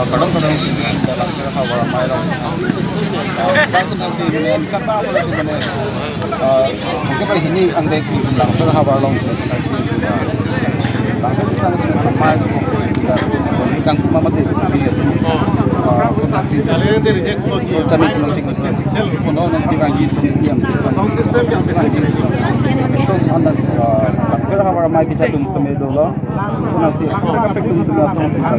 kadang-kadang dalam hawar malam. Langsung nanti dengan kata apa lagi mana? Mungkin pada sini anda langsung hawar long presentasi sudah. Langsung kita nanti anak main bukan cuma mati dia tu. Presentasi. Kita nanti nanti puno nanti ngaji tu diam. Sound system yang ngaji. Itu anda langsung hawar main kita tu kami dulu. Nanti kita kapek tu semua sound system.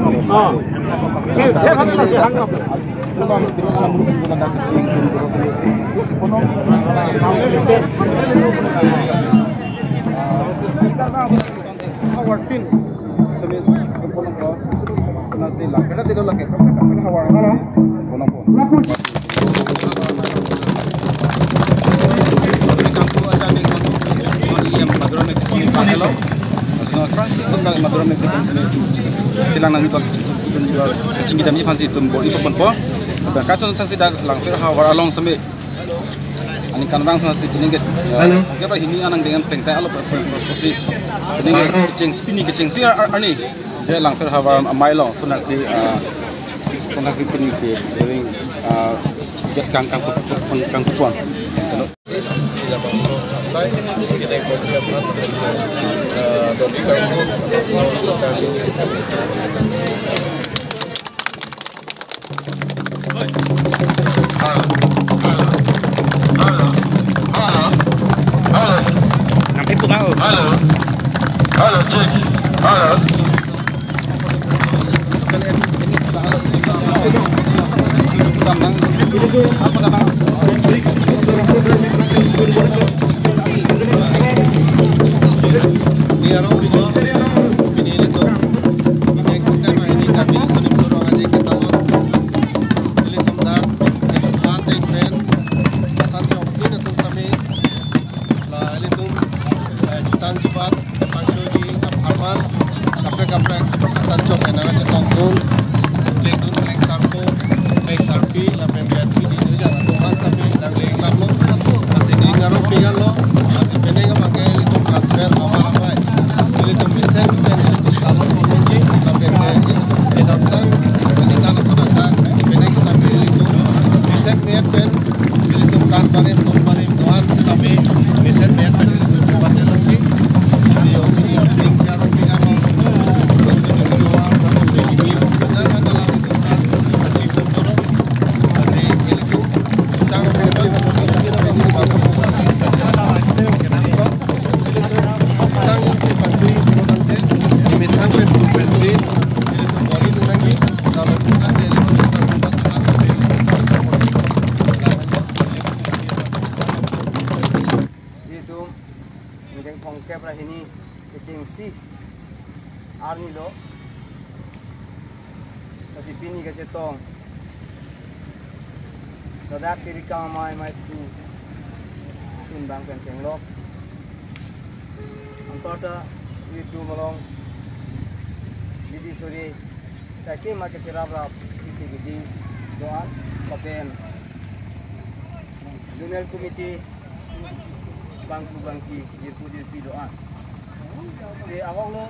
Tilang nang ibag itu juga kecing kita mi fansi itu bol ibu pun po. Dan kasus sanksi dah langfir hawar along semi. Ani kan orang sanksi pinggir. Kita ini anang dengan pengtai alo posisi pinggir kecing spinning kecing si ani. Dia langfir hawar mailong sanksi pinggir. Jadi get kang kupon. Bila bangsa asai kita ikut dia pernah dari kampung bangsa kita ini Nampak tu kau? Halo, cek. Halo. Apa nama? Ni orang bila ini itu ini konten ini kami suruh aja kita lo ini tempat itu hati friend asal job ini tu kami lah itu jutaan jubat depan di apartemen kaprek asal job yang nak cetong dun lek sarpi lah pembiat ini tu jangan tu mas tapi nang lek lam lo masih di ngarok pigan lo masih peneng pakai itu transfer ramai itu bisa dan itu kalau komunikasi tapi kita tentang peningkatan sudah tak peneng tapi itu bisa biar pen itu kan barang tuan tapi bisa biar pen itu cepat lagi video ini upload cara pigan lo itu semua atau video benar adalah itu kan achieve dulu masih itu tentang sebab kita bagi bagus lagi acara kenapa tentang sifat importante mitang frekuensi itu bori itu lagi kalau kita itu tentang pembangunan sosial itu mungkin kongkep lah ini kecing si arni lo kasi pini kasi tong dadak kiri kang mai tu timbang kenceng lo Antara itu melong jadi sore saya macam serap gigi doan kapen dunia komite bangki dirpi doan si awak lo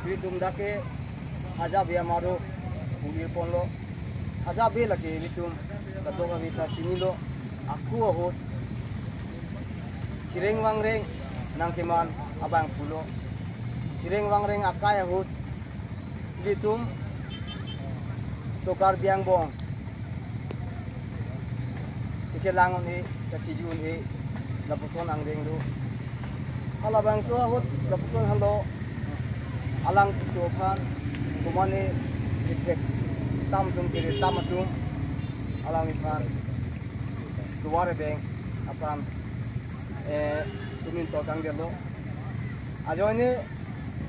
itu mendaki azab ya maru ulir pon lo azab be lagi itu ketua kita sini lo aku ahut kireng wangreng nang kiman abang pulo kireng wangreng akai ahut ditum sokar biang bong kecelangon ni kacijun ni lapuson ang deng do ala bang so ahut lapuson halo alang sopan kumane itek tam tum kiri tam tum alang ikan luar beng apam tumin to kang gelo ajo ini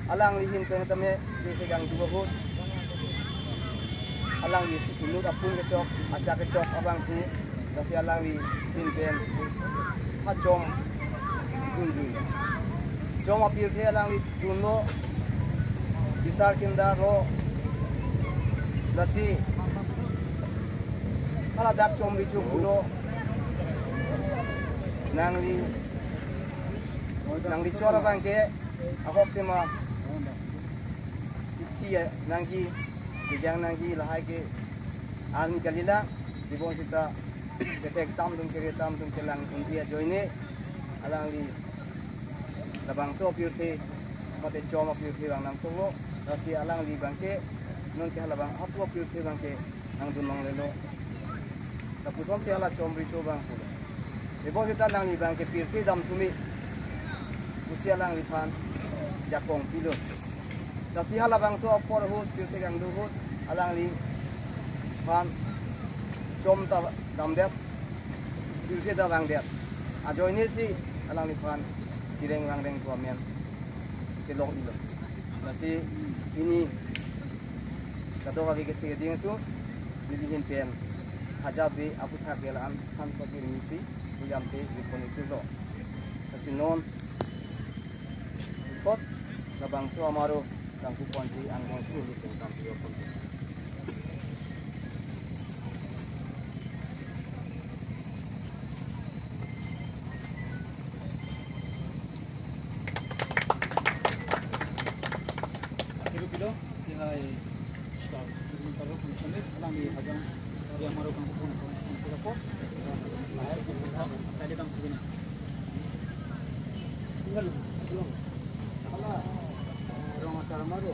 alang lihin peng tame di gang dua hut alang di mulut apun kecok acak kecok abang tu kasi alang di hinten hacom tunjung jom apir ke alang di duno besar kindar lo lasi kalau dak com ricu pulo nang di cora bangke aku optima iya nangki Dijang nangi lahai ke arni kalila dibong sita ketek tam tung kelang India joine alang li labang so piurte mate choma piurte bang nang tungo rasi alang li bangke non ke halabang apwa piurte bangke nang dunong lelo tapuson si ala chomri chobang pulo dibong sita nang li bangke piurte dam sumi usia lang li pan jakong pilo rasi halabang so apwa hut piurte gang duhut alang li pan chom ta dam dep piurte da bang dep a joine si alang li pan sireng lang tua men celong ilo nasi ini kado kami ketika ding tu dilihin pen hajabe apu thagelan han pagir misi diam te dipon itu lo nasi non pot labang so amaro tang kupon si angmong su lu tang pio pon kilo tinggal stop taruh di sini alang di hajang yang maru kang pun po lahir di saya kang begini tinggal belum salah orang masyarakat maru